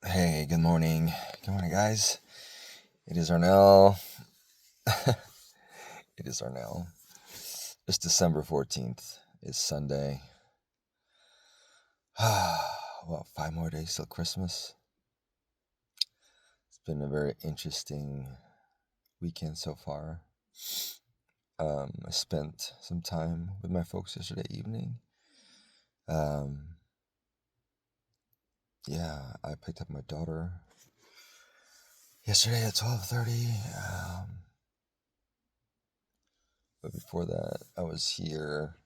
Hey, good morning. Good morning, guys. It is Arnell. It is Arnell. It's December 14th. It's Sunday. Well, 5 more days till Christmas. It's been a very interesting weekend so far. I spent some time with my folks yesterday evening. I picked up my daughter yesterday at 12:30. But before that, I was here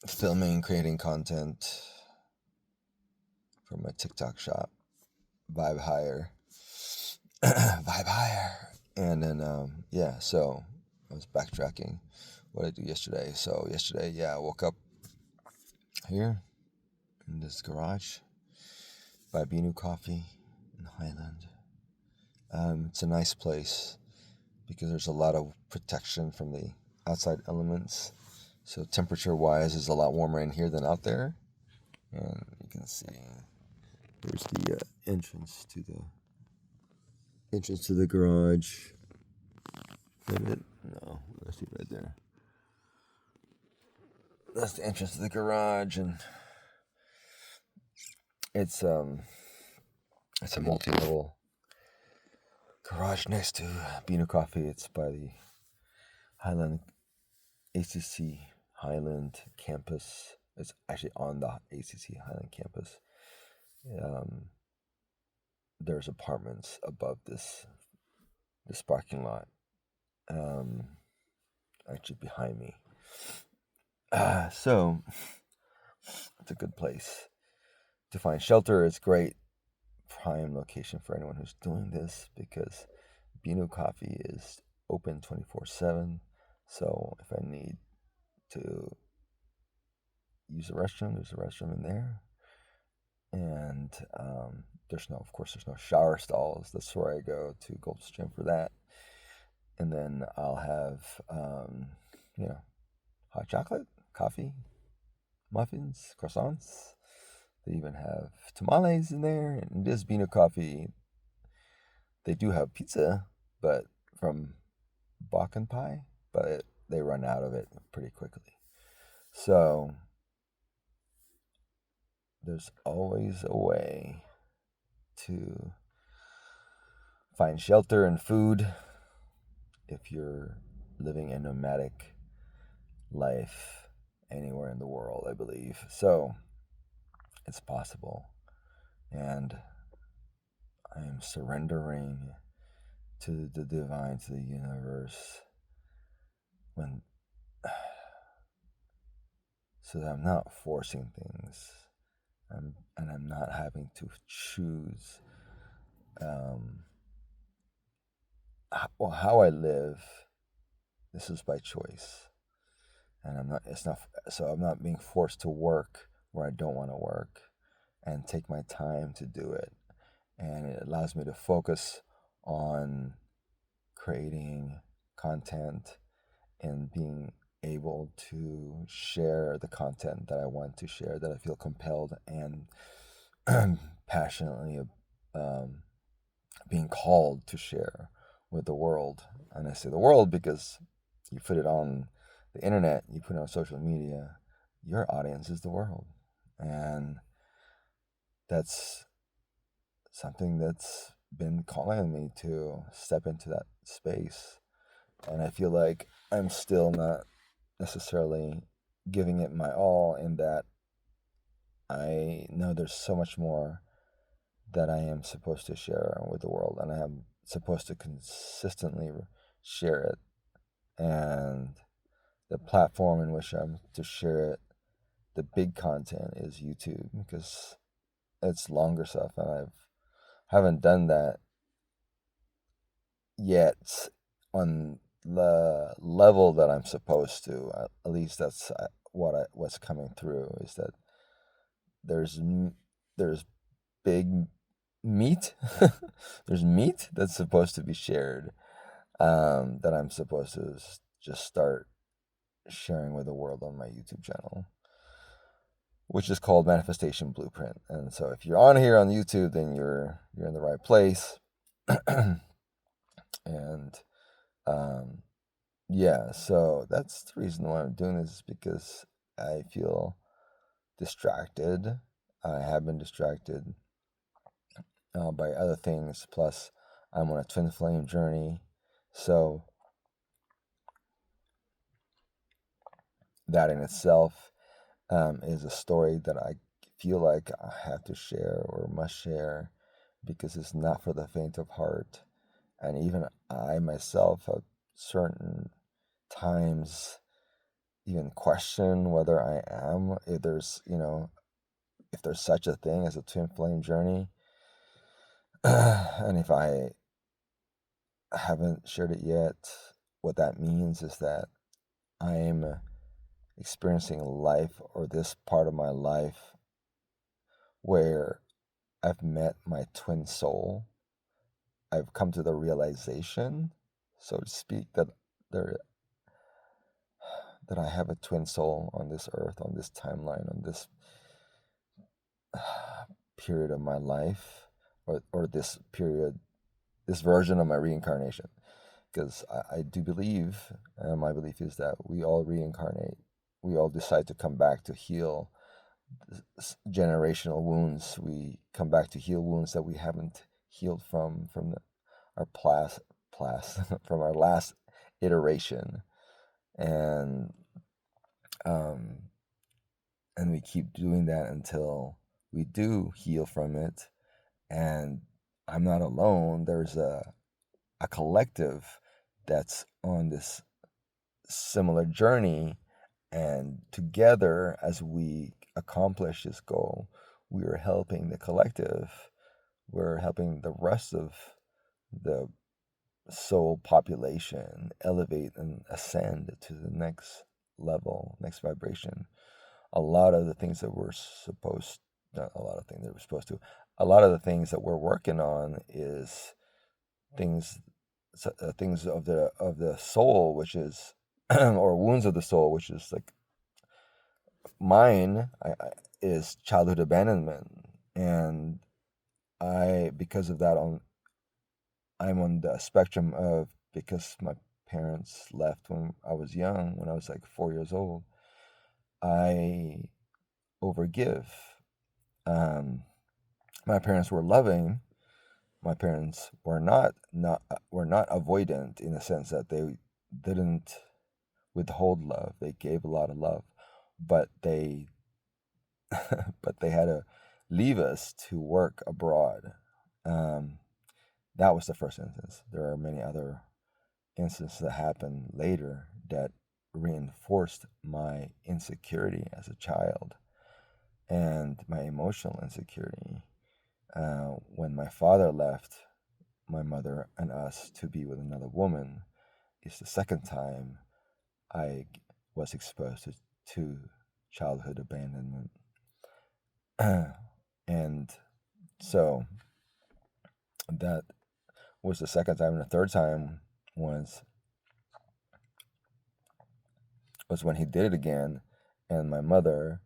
filming, creating content for my TikTok shop, Vibe Higher. Vibe Higher. And then, so I was backtracking what I do yesterday. So yesterday, I woke up here in this garage by Binu Coffee in Highland. It's a nice place because there's a lot of protection from the outside elements. So temperature-wise, it's a lot warmer in here than out there. And you can see there's the entrance to the garage. No, let's see right there. That's the entrance to the garage, and it's a multi-level garage next to Bino Coffee. It's by the Highland ACC Highland campus. It's actually on the ACC Highland campus. There's apartments above this parking lot, actually behind me. So it's a good place to find shelter. It's great prime location for anyone who's doing this because Bino Coffee is open 24/7. So if I need to use a restroom, there's a restroom in there. And there's no shower stalls. That's where I go to Gold's Gym for that. And then I'll have, hot chocolate, coffee, muffins, croissants. They even have tamales in there. And this Bino Coffee, they do have pizza, but from Bakken Pie, but they run out of it pretty quickly. So there's always a way to find shelter and food if you're living a nomadic life anywhere in the world, I believe. So it's possible. And I am surrendering to the divine, to the universe, so that I'm not forcing things, and I'm not having to choose how I live. This is by choice, and I'm not being forced to work where I don't want to work, and take my time to do it. And it allows me to focus on creating content and being able to share the content that I want to share, that I feel compelled and passionately being called to share with the world. And I say the world because you put it on the internet, you put it on social media, your audience is the world. And that's something that's been calling me to step into that space. And I feel like I'm still not necessarily giving it my all, in that I know there's so much more that I am supposed to share with the world, and I am supposed to consistently share it. And the platform in which I'm to share it, the big content, is YouTube, because it's longer stuff, and haven't done that yet on the level that I'm supposed to. At least that's what's coming through, is that there's big meat. There's meat that's supposed to be shared, that I'm supposed to just start sharing with the world on my YouTube channel, which is called Manifestation Blueprint. And so if you're on here on YouTube, then you're in the right place. And yeah, so that's the reason why I'm doing this, is because I feel distracted. I have been distracted by other things. Plus, I'm on a twin flame journey. So that in itself is a story that I feel like I have to share or must share, because it's not for the faint of heart. And even I myself at certain times even question whether I am, if there's, if there's such a thing as a twin flame journey. And if I haven't shared it yet, what that means is that I'm experiencing life, or this part of my life, where I've met my twin soul. I've come to the realization, so to speak, that there that I have a twin soul on this earth, on this timeline, on this period of my life, or this period, this version of my reincarnation. Because I do believe, and my belief is that we all reincarnate. We all decide to come back to heal generational wounds. We come back to heal wounds that we haven't healed from our from our last iteration, and and we keep doing that until we do heal from it. And I'm not alone. There's a collective that's on this similar journey, and together, as we accomplish this goal, we are helping the collective. We're helping the rest of the soul population elevate and ascend to the next level, next vibration. A lot of the things that we're supposed, not a lot of things that we're supposed to, a lot of the things that we're working on is things things of the soul, which is or wounds of the soul, which is like mine, is childhood abandonment. And because of that, I'm on the spectrum of, because my parents left when I was young, when I was like 4 years old, I overgive. My parents were loving. My parents were not avoidant, in the sense that they didn't withhold love. They gave a lot of love, but they but they had to leave us to work abroad. That was the first instance. There are many other instances that happened later that reinforced my insecurity as a child and my emotional insecurity. When my father left my mother and us to be with another woman, it's the second time I was exposed to childhood abandonment. And so that was the second time. And the third time was when he did it again, and my mother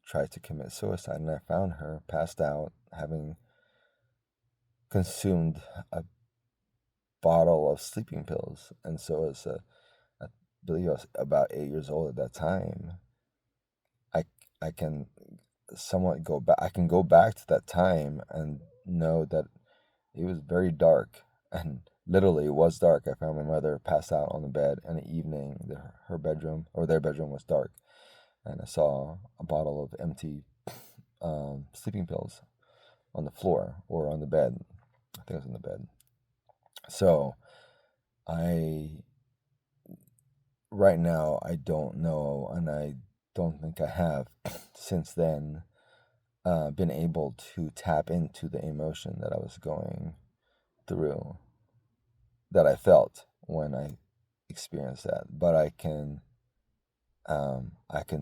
tried to commit suicide, and I found her passed out, having consumed a bottle of sleeping pills. And so I believe I was about 8 years old at that time. I can somewhat go back. I can go back to that time and know that it was very dark, and literally it was dark. I found my mother passed out on the bed in the evening. Her bedroom, or their bedroom, was dark, and I saw a bottle of empty sleeping pills on the floor, or on the bed. I think it was on the bed. So right now, I don't know, and I don't think I have since then been able to tap into the emotion that I was going through, that I felt when I experienced that. But I can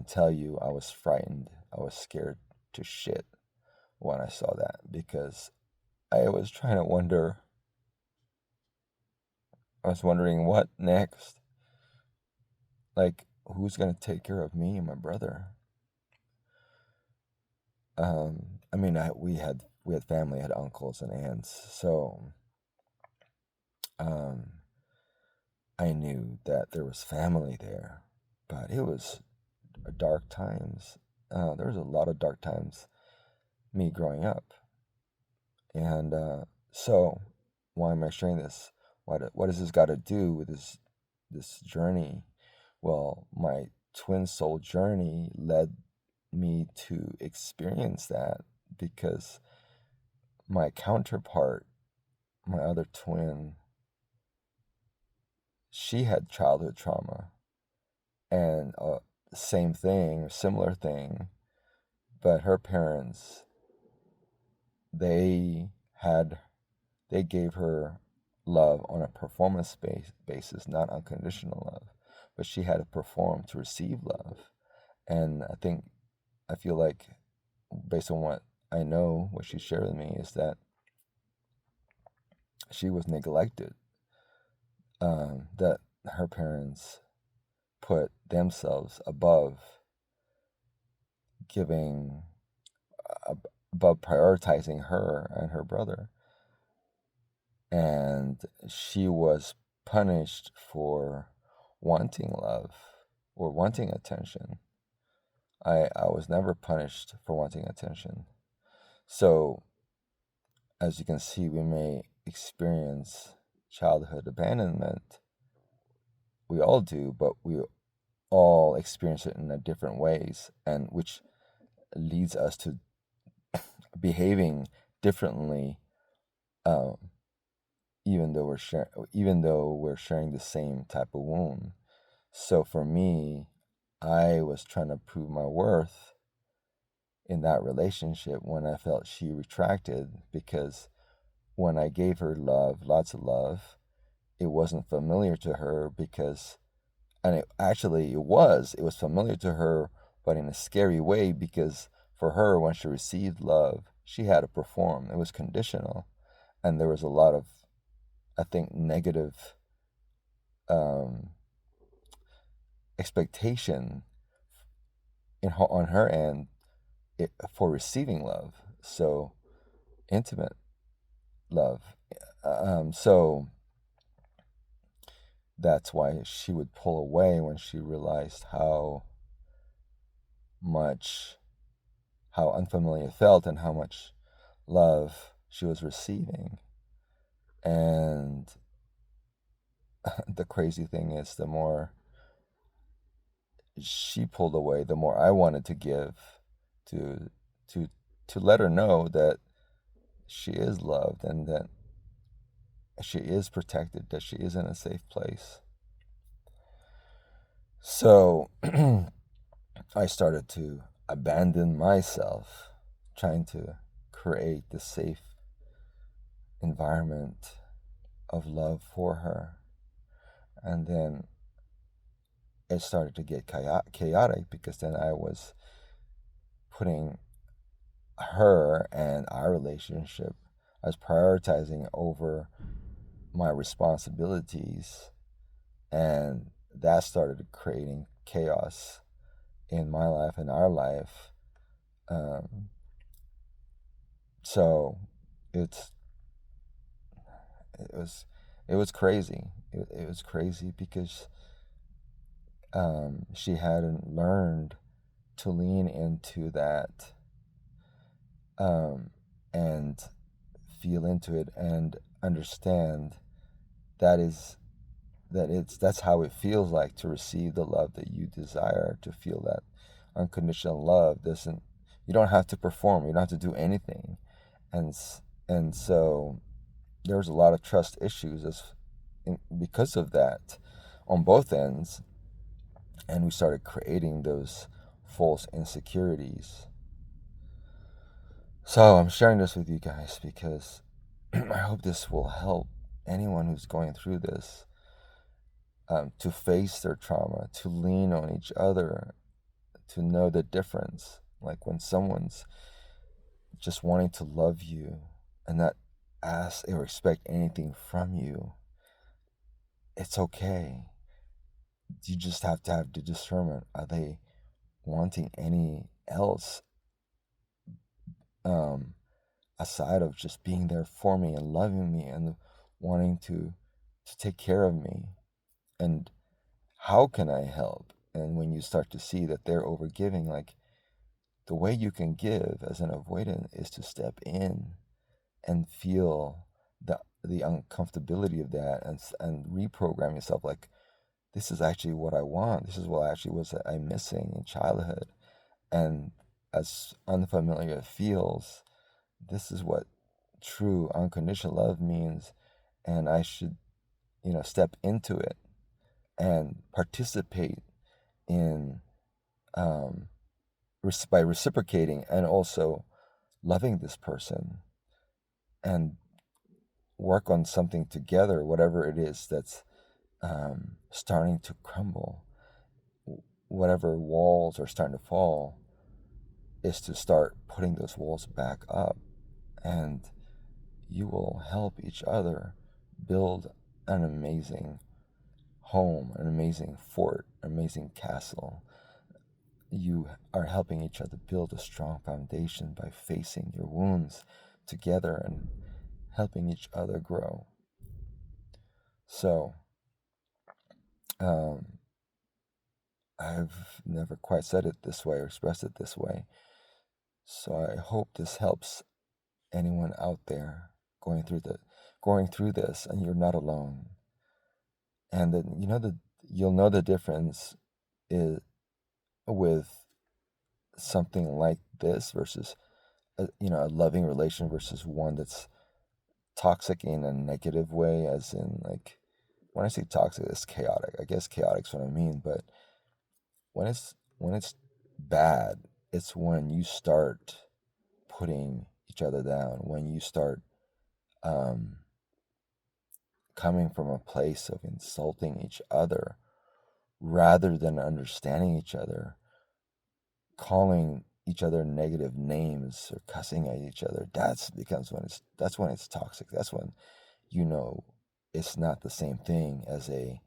tell you, I was frightened. I was scared to shit when I saw that, because I was trying to wonder. I was wondering, what next? Like, who's gonna take care of me and my brother? I mean, we had family, had uncles and aunts, so um, I knew that there was family there, but it was dark times. There was a lot of dark times me growing up, and so why am I sharing this? What does this got to do with this journey? Well, my twin soul journey led me to experience that because my counterpart, my other twin, she had childhood trauma and same thing, similar thing, but her parents, they had they gave her love on a performance basis, not unconditional love, but she had to perform to receive love. And I feel like, based on what I know, what she shared with me, is that she was neglected, that her parents put themselves giving above prioritizing her and her brother, and she was punished for wanting love or wanting attention. I was never punished for wanting attention. So, as you can see, we may experience childhood abandonment. We all do, but we all experience it in a different ways, and which leads us to behaving differently, um, even though we're sharing the same type of wound. So for me, I was trying to prove my worth in that relationship when I felt she retracted, because when I gave her love, lots of love, it wasn't familiar to her because, and it was familiar to her, but in a scary way, because for her, when she received love, she had to perform. It was conditional. And there was a lot of, I think, negative um, expectation on her end, for receiving love. So, intimate love. So that's why she would pull away when she realized much, how unfamiliar it felt and how much love she was receiving. And the crazy thing is, the more she pulled away, the more I wanted to give, to to to let her know that she is loved and that she is protected, that she is in a safe place. So I started to abandon myself, trying to create the safe environment of love for her. And then it started to get chaotic, because then I was putting her and our relationship, I was prioritizing over my responsibilities, and that started creating chaos in my life and our life. Um, so it's it was it was crazy. It was crazy because she hadn't learned to lean into that, and feel into it and understand that is that's how it feels like to receive the love that you desire, to feel that unconditional love. Doesn't You don't have to perform, you don't have to do anything. and and so there was a lot of trust issues because of that, on both ends, and we started creating those false insecurities. So I'm sharing this with you guys because I hope this will help anyone who's going through this, to face their trauma, to lean on each other, to know the difference. Like when someone's just wanting to love you and not ask or expect anything from you, it's okay. You just have to have the discernment. Are they wanting any else um, aside of just being there for me and loving me and wanting to take care of me. And how can I help? And when you start to see that they're overgiving, like, the way you can give as an avoidant is to step in and feel the uncomfortability of that, and reprogram yourself, like, this is actually what I want. This is what actually was I'm missing in childhood. And as unfamiliar it feels, this is what true unconditional love means. And I should, step into it and participate in, um, by reciprocating and also loving this person, and work on something together, whatever it is that's starting to crumble, whatever walls are starting to fall, is to start putting those walls back up. And you will help each other build an amazing home, an amazing fort, an amazing castle. You are helping each other build a strong foundation by facing your wounds together and helping each other grow. So, um, I've never quite said it this way or expressed it this way. So I hope this helps anyone out there going through this, and you're not alone. And then you'll know the difference is with something like this versus a loving relation versus one that's toxic in a negative way, as in, like, when I say toxic, it's chaotic. I guess chaotic's what I mean, but when it's bad, it's when you start putting each other down, when you start um, coming from a place of insulting each other rather than understanding each other, calling each other negative names or cussing at each other. That's when it's toxic. That's when it's not the same thing as a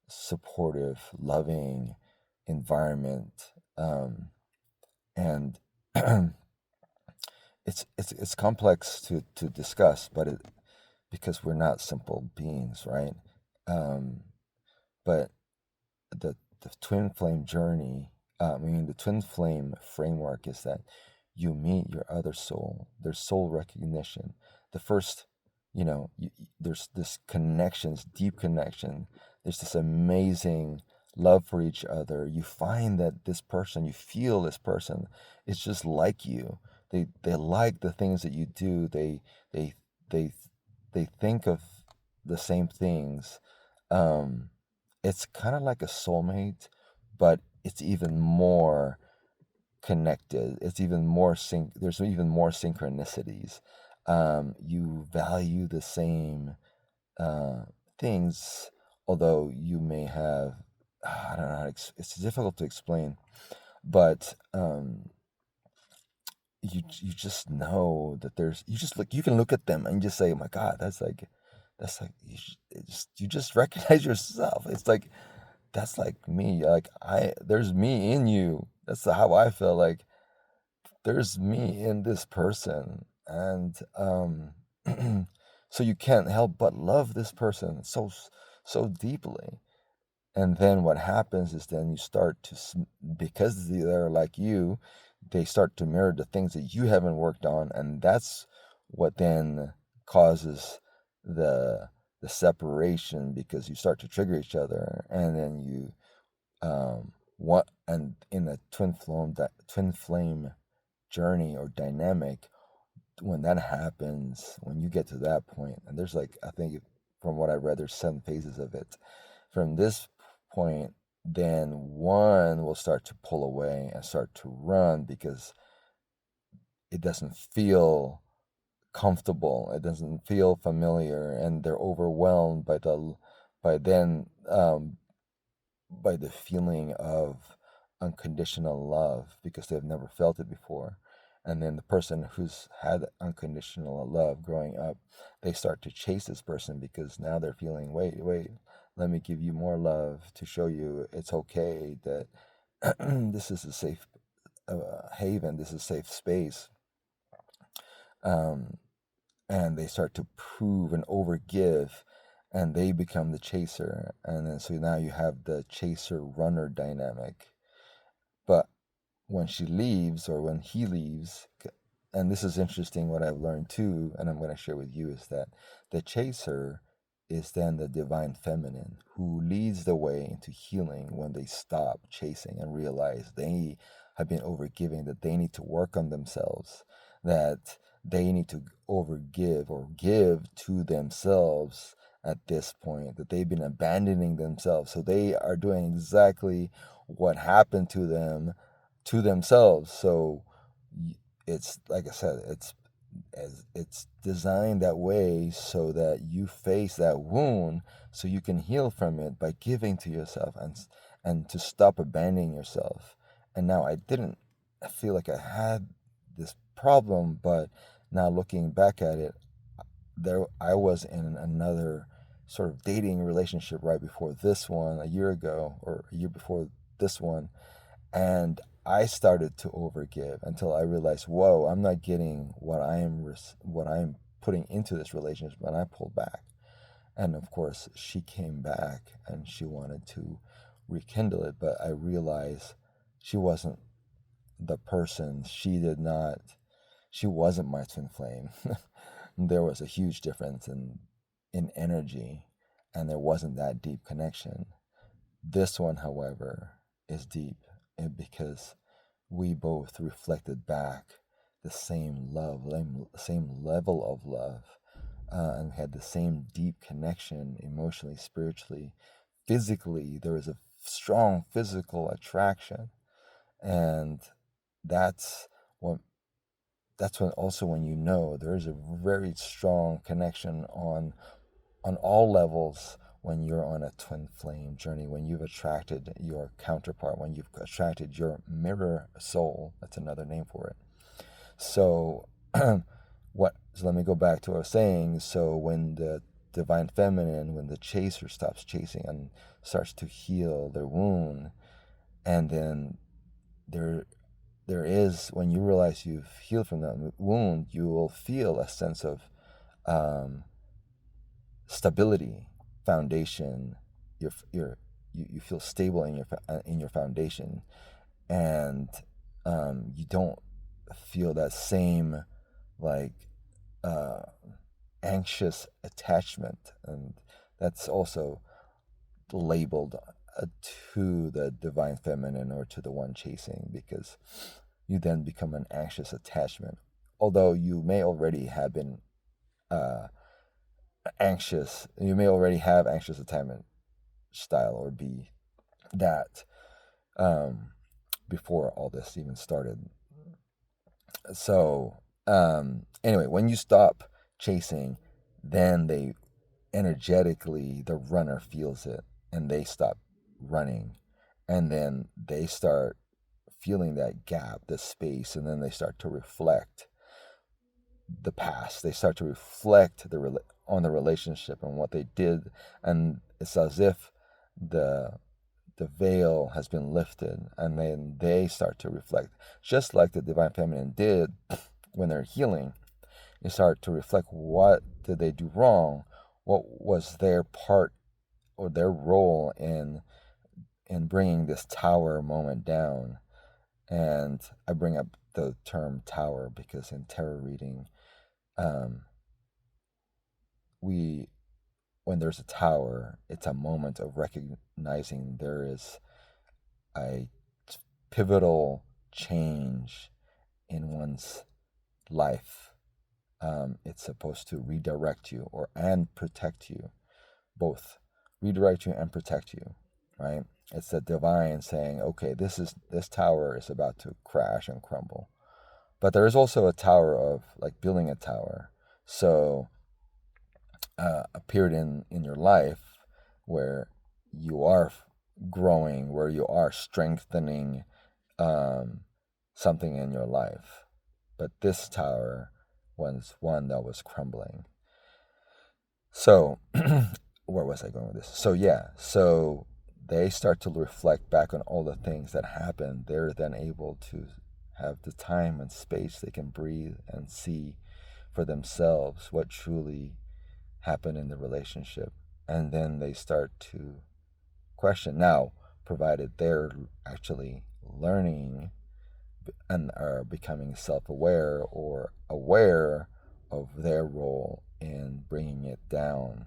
supportive, loving environment. And it's complex to discuss, but because we're not simple beings, right? Um, but the twin flame journey, the twin flame framework is that you meet your other soul. There's soul recognition. The first, there's this connections, deep connection. There's this amazing love for each other. You find that this person, you feel this person is just like you. They like the things that you do. They they they think of the same things. Um, it's kind of like a soulmate, but it's even more connected. It's even more there's even more synchronicities. You value the same uh, things, although you may have, I don't know, it's difficult to explain, but you just know that you just look, you can look at them and just say, oh my God, that's like you just recognize yourself. It's like, that's like me. Like, there's me in you. That's how I feel. Like, there's me in this person, and so you can't help but love this person so deeply. And then what happens is, then you start to, because they're like you, they start to mirror the things that you haven't worked on, and that's what then causes the separation, because you start to trigger each other, and then you what and in the twin flame journey or dynamic, when that happens, when you get to that point, and there's, like, I think, from what I read, there's 7 phases of it. From this point, then one will start to pull away and start to run, because it doesn't feel comfortable, it doesn't feel familiar, and they're overwhelmed by then by the feeling of unconditional love, because they've never felt it before. And then the person who's had unconditional love growing up, they start to chase this person, because now they're feeling, wait, let me give you more love to show you it's okay, that this is a safe haven, this is a safe space. Um, and they start to prove and overgive, and they become the chaser. And then so now you have the chaser runner dynamic. But when she leaves, or when he leaves, and this is interesting, what I've learned too, and I'm going to share with you, is that the chaser is then the divine feminine who leads the way into healing when they stop chasing and realize they have been overgiving, that they need to work on themselves, that they need to overgive or give to themselves at this point, that they've been abandoning themselves. So they are doing exactly what happened to themselves. So it's like I said, it's designed that way so that you face that wound, so you can heal from it by giving to yourself, and to stop abandoning yourself. And now I didn't feel like I had this problem, but now looking back at it, there I was in another sort of dating relationship right before this one, a year ago, or a year before this one, and I started to overgive until I realized, whoa, I'm not getting what I am putting into this relationship, and I pulled back. And of course, she came back and she wanted to rekindle it, but I realized she wasn't the person. She wasn't my twin flame. There was a huge difference in energy, and there wasn't that deep connection. This one, however, is deep, because we both reflected back the same love, same level of love, and we had the same deep connection emotionally, spiritually, physically. There was a strong physical attraction, and that's what that's when also when you know there is a very strong connection on all levels when you're on a twin flame journey, when you've attracted your counterpart, when you've attracted your mirror soul. That's another name for it. So so let me go back to what I was saying. So when the divine feminine, when the chaser stops chasing and starts to heal their wound, and then there there is, when you realize you've healed from that wound, you will feel a sense of um, stability, foundation. You feel stable in your foundation, and you don't feel that same, like, uh, anxious attachment, and that's also labeled to the divine feminine, or to the one chasing, because you then become an anxious attachment. Although you may already have been uh, anxious, you may already have anxious attachment style, or be that, um, before all this even started. So, anyway, when you stop chasing, then they energetically, the runner feels it, and they stop running, and then they start feeling that gap, the space, and then they start to reflect the past. They start to reflect on the relationship and what they did, and it's as if the the veil has been lifted, and then they start to reflect, just like the divine feminine did when they're healing. They start to reflect, what did they do wrong, what was their part or their role in bringing this tower moment down. And I bring up the term tower because in tarot reading, um, we when there's a tower, it's a moment of recognizing there is a pivotal change in one's life. It's supposed to redirect you and protect you, both redirect you and protect you, right? It's the divine saying, okay, this tower is about to crash and crumble. But there is also a tower of, like, building a tower. So a period in your life where you are growing, where you are strengthening um, something in your life. But this tower was one that was crumbling. So, where was I going with this? So, yeah, so they start to reflect back on all the things that happened. They're then able to have the time and space, they can breathe and see for themselves what truly happened in the relationship. And then they start to question. Now, provided they're actually learning and are becoming self-aware or aware of their role in bringing it down.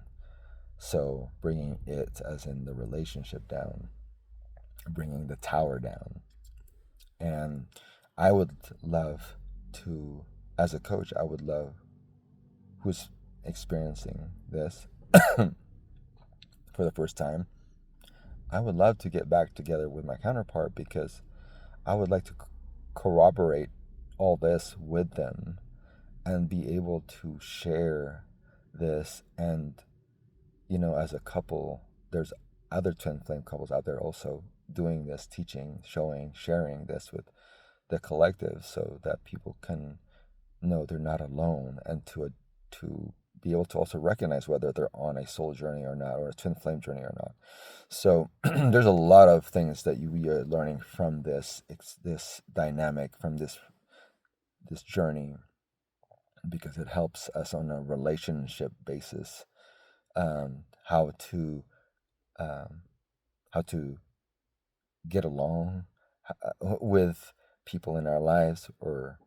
So bringing it as in the relationship down, bringing the tower down. And I would love to, as a coach, I would love who's experiencing this for the first time, I would love to get back together with my counterpart, because I would like to corroborate all this with them and be able to share this. And, you know, as a couple, there's other twin flame couples out there also doing this, teaching, showing, sharing this with the collective, so that people can know they're not alone, and to be able to also recognize whether they're on a soul journey or not, or a twin flame journey or not. So there's a lot of things that we are learning from this dynamic, from this journey, because it helps us on a relationship basis, how to get along with people in our lives, or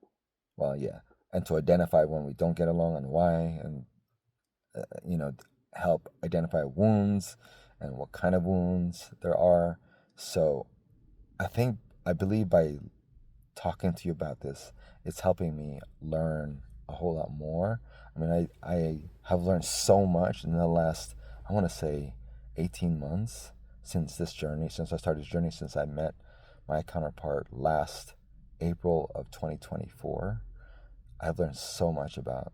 and to identify when we don't get along and why, and help identify wounds and what kind of wounds there are. So I believe by talking to you about this, it's helping me learn a whole lot more. I mean, I have learned so much in the last, I want to say, 18 months since this journey, since I started this journey, since I met my counterpart last April of 2024. I've learned so much about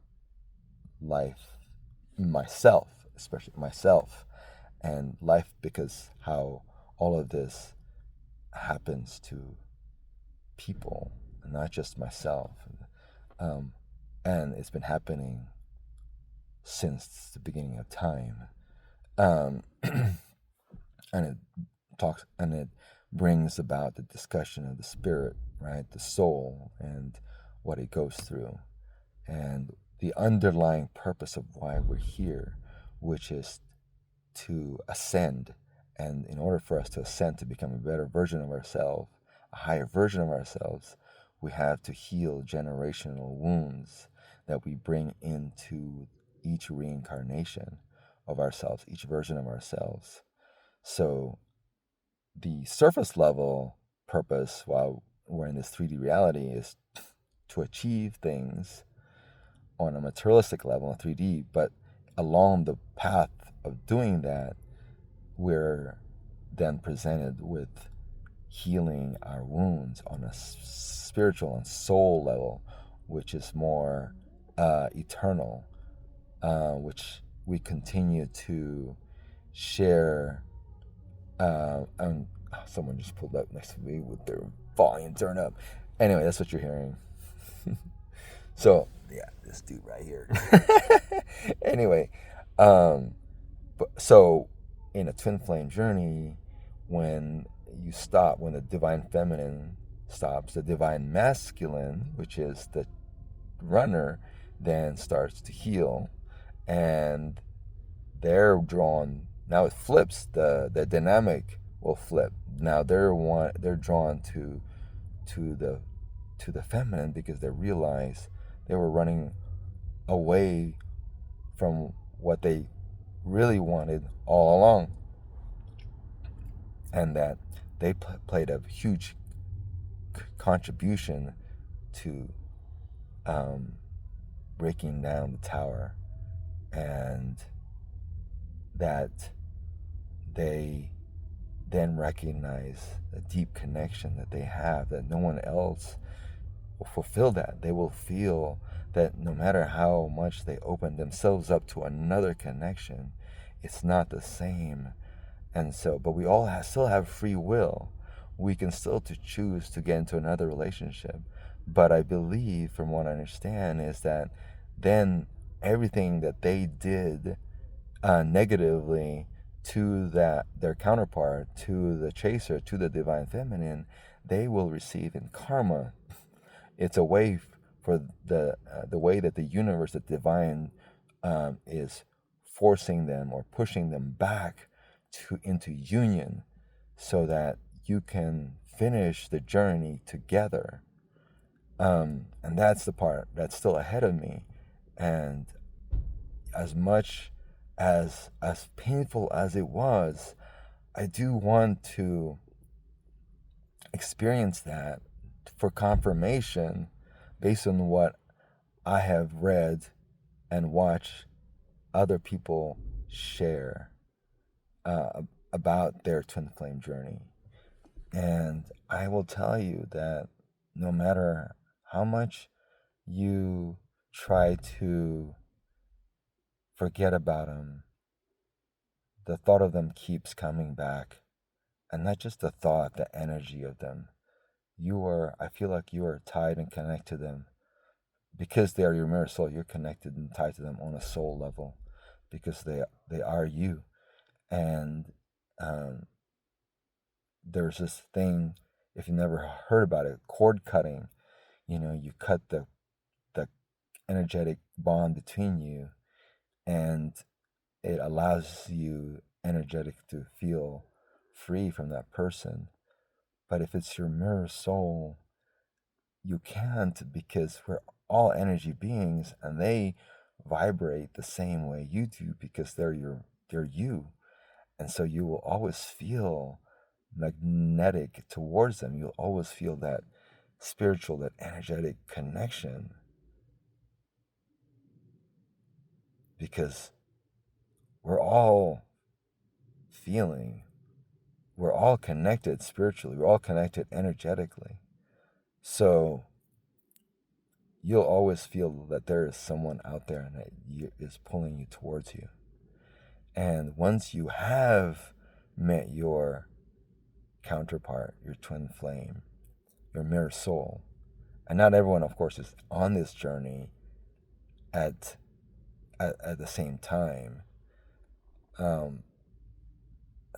life, myself, especially myself, and life, because how all of this happens to people, not just myself. And it's been happening since the beginning of time. And it brings about the discussion of the spirit, right? The soul, and what it goes through, and the underlying purpose of why we're here, which is to ascend. And in order for us to ascend, to become a better version of ourselves, a higher version of ourselves, we have to heal generational wounds that we bring into each reincarnation of ourselves, each version of ourselves. So the surface level purpose, while we're in this 3D reality, is to achieve things on a materialistic level in 3D, but along the path of doing that, we're then presented with healing our wounds on a spiritual and soul level, which is more eternal, which we continue to share. And someone just pulled up next to me with their volume turned up. Anyway, that's what you're hearing. So yeah, this dude right here. Anyway, so in a twin flame journey, when the divine feminine stops, the divine masculine, which is the runner, then starts to heal, and they're drawn. Now it flips. The dynamic will flip. Now they're drawn to the feminine, because they realize they were running away from what they really wanted all along, and that they played a huge contribution to breaking down the tower, and that they then recognize a deep connection that they have, that no one else will fulfill that. They will feel that no matter how much they open themselves up to another connection, it's not the same. And so, but we all still have free will. We can still choose to get into another relationship. But I believe, from what I understand, is that then everything that they did negatively to their counterpart, to the chaser, to the divine feminine, they will receive in karma. It's a way for the way that the universe, the divine, is forcing them or pushing them back to into union, so that you can finish the journey together. And that's the part that's still ahead of me. And as much as painful as it was, I do want to experience that for confirmation based on what I have read and watched other people share about their twin flame journey. And I will tell you that no matter how much you try to forget about them, the thought of them keeps coming back. And not just the thought, the energy of them. I feel like you are tied and connected to them because they are your mirror soul. You're connected and tied to them on a soul level because they are you. And there's this thing, if you never heard about it, cord cutting. You cut the energetic bond between you, and it allows you energetic to feel free from that person. But if it's your mirror soul, you can't, because we're all energy beings and they vibrate the same way you do because they're you. And so you will always feel magnetic towards them. You'll always feel that spiritual, that energetic connection, because we're all feeling, we're all connected spiritually, we're all connected energetically. So you'll always feel that there is someone out there and that is pulling you towards you. And once you have met your counterpart, your twin flame, your mirror soul, and not everyone, of course, is on this journey at the same time.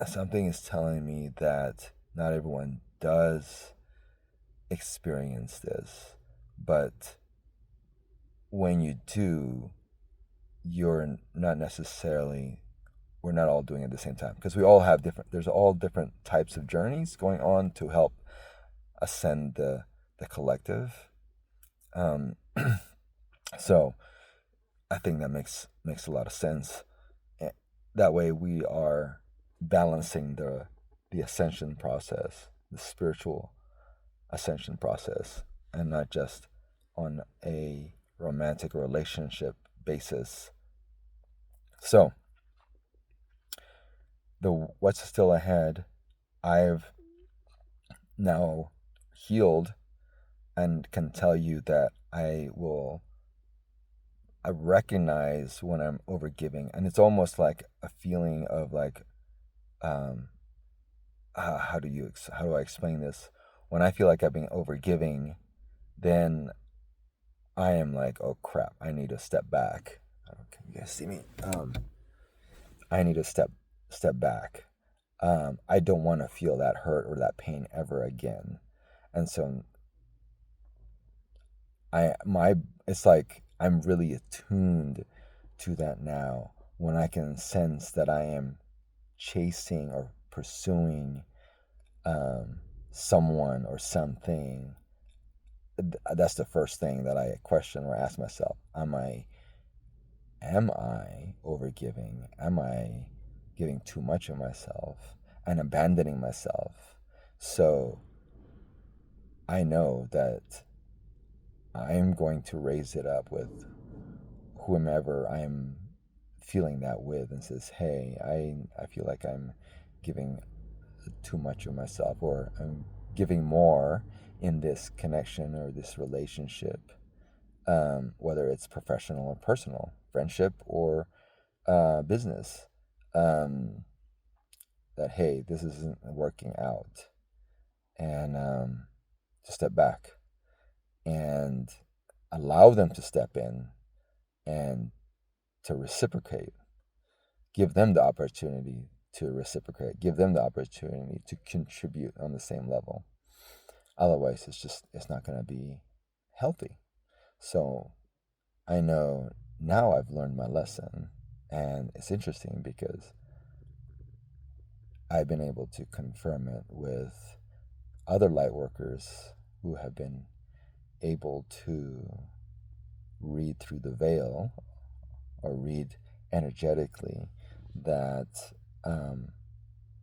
Something is telling me that not everyone does experience this, but when you do, you're not necessarily, we're not all doing it at the same time, because we all have there's all different types of journeys going on to help ascend the collective. So I think that makes a lot of sense. That way we are balancing the ascension process, the spiritual ascension process, and not just on a romantic relationship basis. So what's still ahead, I've now healed and can tell you that I recognize when I'm overgiving, and it's almost like a feeling of like, how do I explain this? When I feel like I've been overgiving, then I am like, oh crap, I need to step back. Can you guys see me? I need to step back. I don't want to feel that hurt or that pain ever again, and so it's like I'm really attuned to that now, when I can sense that I am chasing or pursuing someone or something. That's the first thing that I question or ask myself: Am I overgiving? Am I giving too much of myself and abandoning myself? So I know that I'm going to raise it up with whomever I'm feeling that with, and says, hey, I feel like I'm giving too much of myself, or I'm giving more in this connection or this relationship, whether it's professional or personal, friendship or business, that, hey, this isn't working out, and to step back and allow them to step in and to reciprocate. Give them the opportunity to reciprocate. Give them the opportunity to contribute on the same level. Otherwise, it's not going to be healthy. So I know now I've learned my lesson. And it's interesting because I've been able to confirm it with other light workers who have been able to read through the veil or read energetically that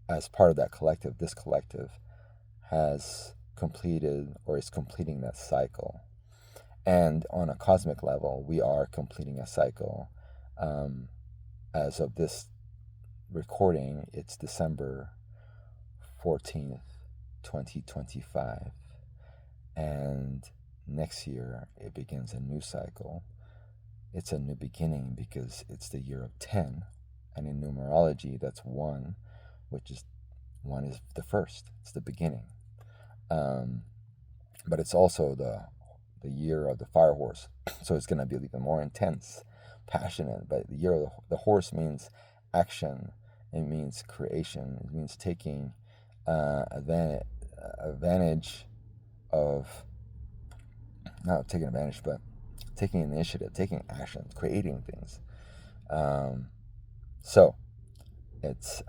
as part of that collective, this collective has completed or is completing that cycle. And on a cosmic level, we are completing a cycle. As of this recording, it's December 14th, 2025. And next year, it begins a new cycle. It's a new beginning because it's the year of 10. And in numerology, that's 1, which is 1 is the first. It's the beginning. But it's also the year of the fire horse. So it's going to be even more intense, passionate. But the year of the horse means action. It means creation. It means taking advantage of, not taking advantage, but taking initiative, taking action, creating things. So it's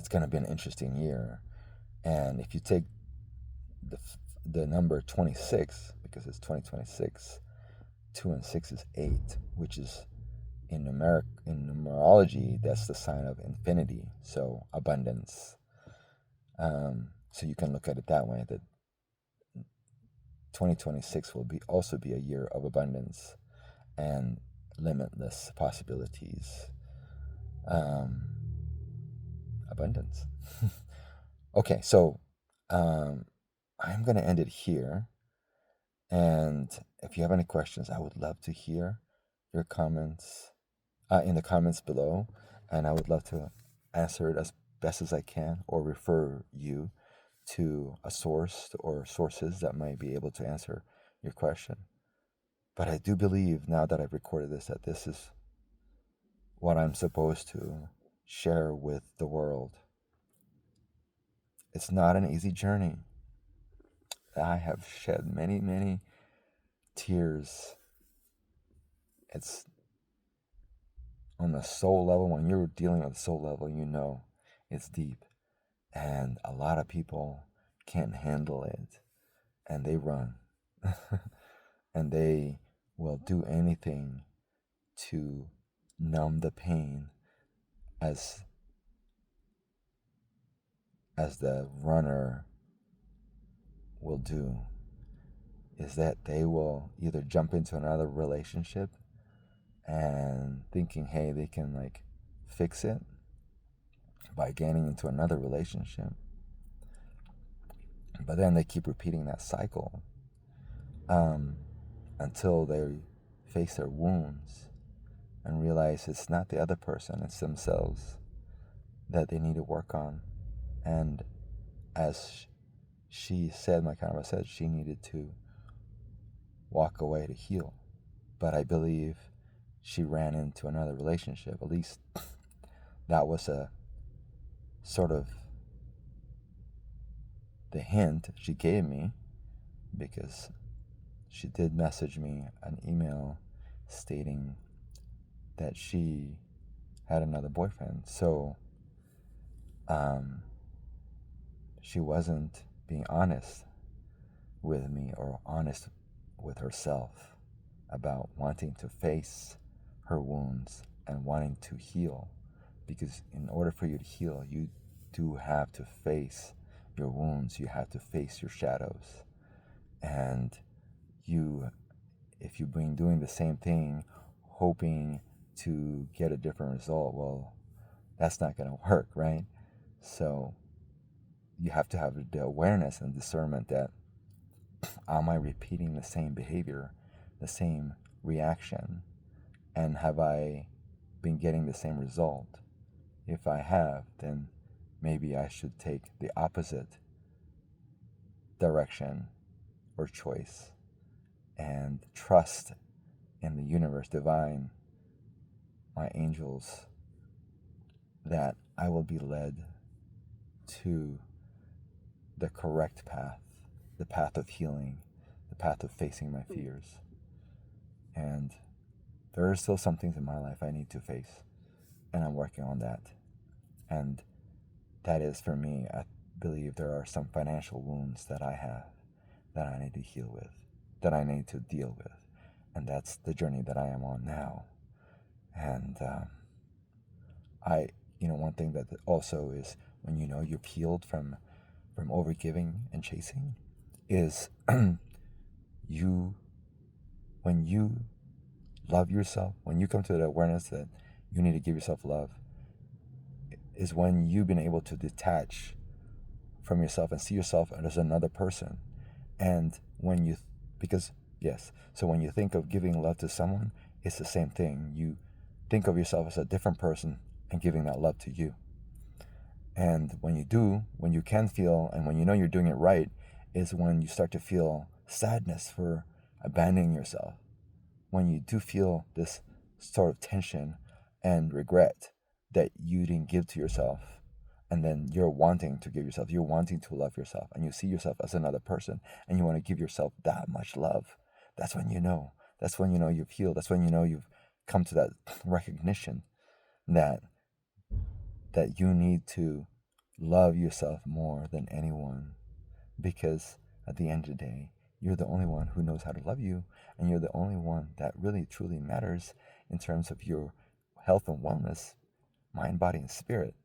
going to be an interesting year. And if you take the number 26, because it's 2026, 2 and 6 is 8, which is in numerology, that's the sign of infinity, so abundance. So you can look at it that way, that 2026 will also be a year of abundance and limitless possibilities. Abundance. Okay, so I'm going to end it here. And if you have any questions, I would love to hear your comments in the comments below. And I would love to answer it as best as I can, or refer you to a source or sources that might be able to answer your question. But I do believe, now that I've recorded this, that this is what I'm supposed to share with the world. It's not an easy journey. I have shed many, many tears. It's on the soul level. When you're dealing with the soul level, you know it's deep. And a lot of people can't handle it. And they run. And they will do anything to numb the pain, as the runner will do, is that they will either jump into another relationship and thinking, hey, they can like fix it by getting into another relationship. But then they keep repeating that cycle until they face their wounds and realize it's not the other person, it's themselves that they need to work on. And as she said, my Kanaba said, she needed to walk away to heal. But I believe she ran into another relationship. At least that was a sort of the hint she gave me, because she did message me an email stating that she had another boyfriend. So she wasn't being honest with me, or honest with herself, about wanting to face her wounds and wanting to heal. Because in order for you to heal, you do have to face your wounds. You have to face your shadows. And if you've been doing the same thing, hoping to get a different result, well, that's not going to work, right? So you have to have the awareness and discernment that, am I repeating the same behavior, the same reaction? And have I been getting the same result? If I have, then maybe I should take the opposite direction or choice and trust in the universe, divine, my angels, that I will be led to the correct path, the path of healing, path of facing my fears. And there are still some things in my life I need to face, and I'm working on that. And that is, for me, I believe there are some financial wounds that I have that I need to heal with, that I need to deal with. And that's the journey that I am on now. And one thing that also is, when you know you've healed from overgiving and chasing, is when you love yourself, when you come to the awareness that you need to give yourself love, is when you've been able to detach from yourself and see yourself as another person. And so when you think of giving love to someone, it's the same thing. You think of yourself as a different person and giving that love to you. And when you can feel, and when you know you're doing it right, is when you start to feel sadness for abandoning yourself. When you do feel this sort of tension and regret that you didn't give to yourself, and then you're wanting to give yourself, you're wanting to love yourself, and you see yourself as another person, and you want to give yourself that much love, that's when you know you've healed. That's when you know you've come to that recognition that you need to love yourself more than anyone, because at the end of the day, you're the only one who knows how to love you, and you're the only one that really truly matters in terms of your health and wellness, mind, body, and spirit,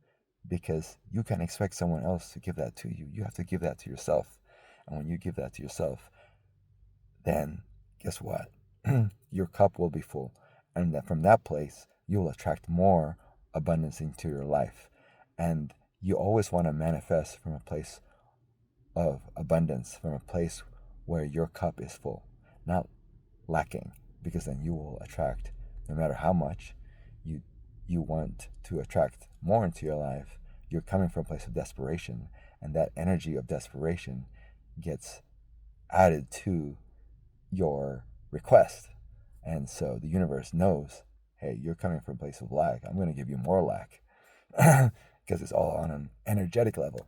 because you can't expect someone else to give that to you. You have to give that to yourself. And when you give that to yourself, then guess what? Your cup will be full. And that from that place, you will attract more abundance into your life. And you always want to manifest from a place of abundance, from a place where your cup is full, not lacking, because then you will attract, no matter how much you want to attract more into your life, you're coming from a place of desperation, and that energy of desperation gets added to your request. And so the universe knows, hey, you're coming from a place of lack. I'm going to give you more lack because it's all on an energetic level.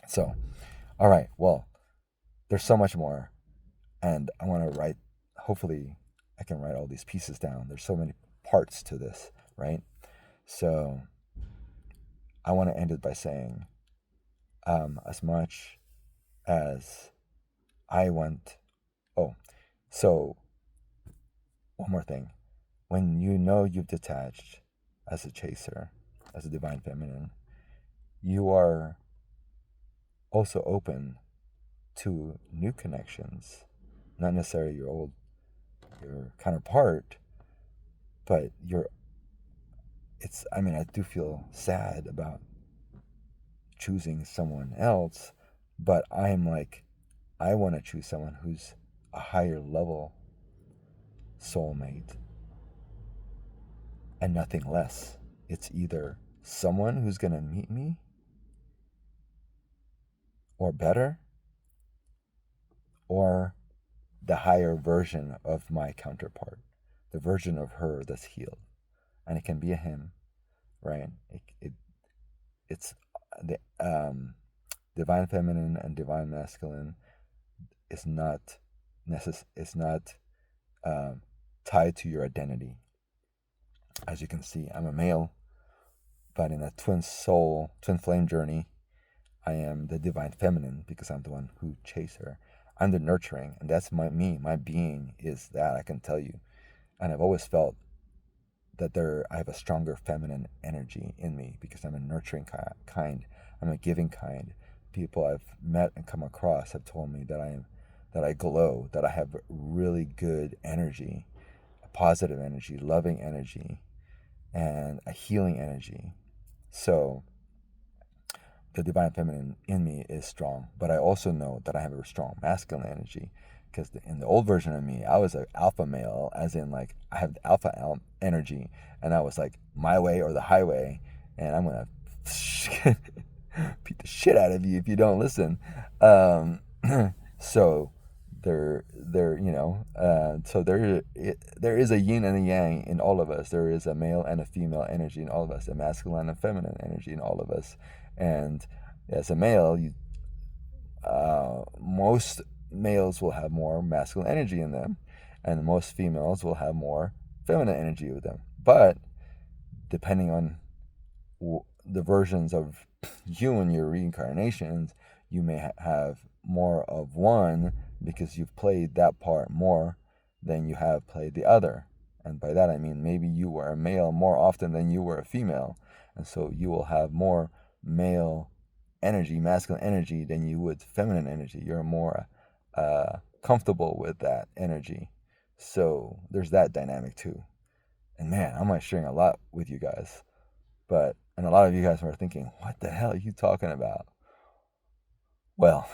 So, all right, well, there's so much more, and I want to hopefully I can write all these pieces down. There's so many parts to this, right? So I want to end it by saying, as much as I want, so one more thing. When you know you've detached as a chaser, as a divine feminine, you are also open to new connections, not necessarily your counterpart, but I do feel sad about choosing someone else, but I'm like, I want to choose someone who's a higher level soulmate and nothing less. It's either someone who's going to meet me or better, or the higher version of my counterpart, the version of her that's healed. And it can be a him, right? It's the divine feminine and divine masculine is not tied to your identity. As you can see, I'm a male, but in a twin flame journey, I am the divine feminine because I'm the one who chased her. I'm the nurturing, and that's my being is that, I can tell you. And I've always felt that I have a stronger feminine energy in me because I'm a nurturing kind. I'm a giving kind. People I've met and come across have told me that I glow, that I have really good energy, a positive energy, loving energy, and a healing energy. So the divine feminine in me is strong, but I also know that I have a strong masculine energy, because in the old version of me, I was an alpha male, as in like I have the alpha energy, and I was like, my way or the highway, and I'm gonna beat the shit out of you if you don't listen. So there is a yin and a yang in all of us. There is a male and a female energy in all of us, a masculine and feminine energy in all of us. And as a male, most males will have more masculine energy in them, and most females will have more feminine energy with them. But depending on the versions of you and your reincarnations, you may have more of one because you've played that part more than you have played the other. And by that I mean maybe you were a male more often than you were a female. And so you will have more male energy, masculine energy, than you would feminine energy. You're more comfortable with that energy. So there's that dynamic too. And man, I'm like sharing a lot with you guys. And a lot of you guys are thinking, what the hell are you talking about? Well,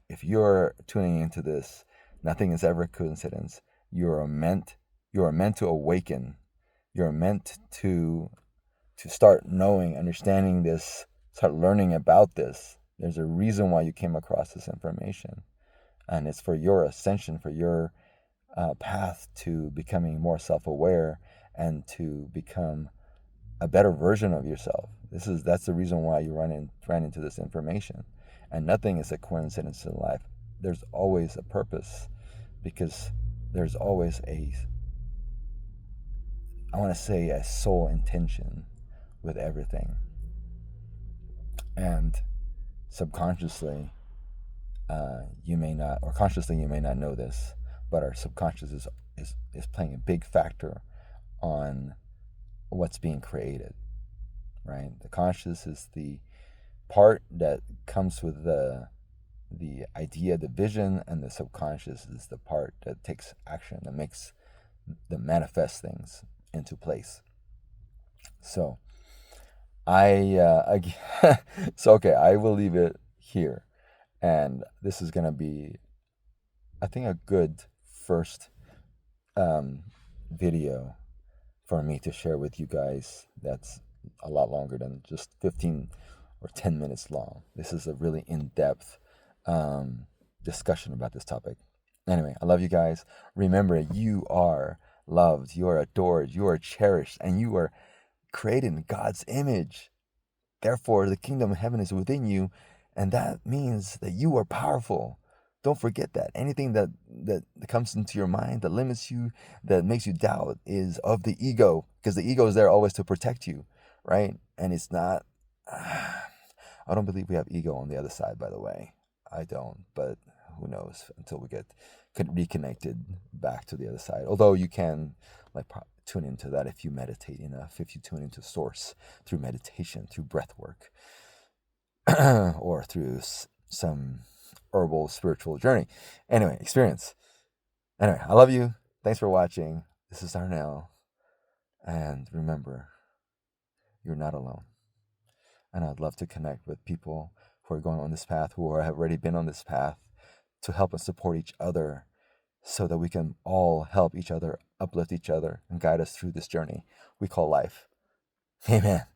if you're tuning into this, nothing is ever a coincidence. You are meant to awaken. You're meant to start knowing, understanding this, start learning about this. There's a reason why you came across this information. And it's for your ascension, for your path to becoming more self-aware and to become a better version of yourself. That's the reason why you ran into this information. And nothing is a coincidence in life. There's always a purpose, because there's always a soul intention with everything. And subconsciously, you may not, or consciously you may not know this, but our subconscious is playing a big factor on what's being created, right? The conscious is the part that comes with the idea, the vision, and the subconscious is the part that takes action, that manifests things into place. So I will leave it here, and this is gonna be, I think, a good first video for me to share with you guys. That's a lot longer than just 15 or 10 minutes long. This is a really in-depth discussion about this topic. Anyway, I love you guys. Remember, you are loved, you are adored, you are cherished, and you are created in God's image. Therefore, the kingdom of heaven is within you, and that means that you are powerful. Don't forget that. Anything that comes into your mind that limits you, that makes you doubt, is of the ego, because the ego is there always to protect you, right? And it's not, I don't believe we have ego on the other side, by the way. I don't, but who knows until we get reconnected back to the other side. Although you can tune into that if you meditate enough, if you tune into source through meditation, through breath work, or through some herbal spiritual journey. Anyway, experience. Anyway, I love you. Thanks for watching. This is Darnell. And remember, you're not alone. And I'd love to connect with people who are going on this path, who have already been on this path, to help and support each other so that we can all help each other, uplift each other, and guide us through this journey we call life. Amen.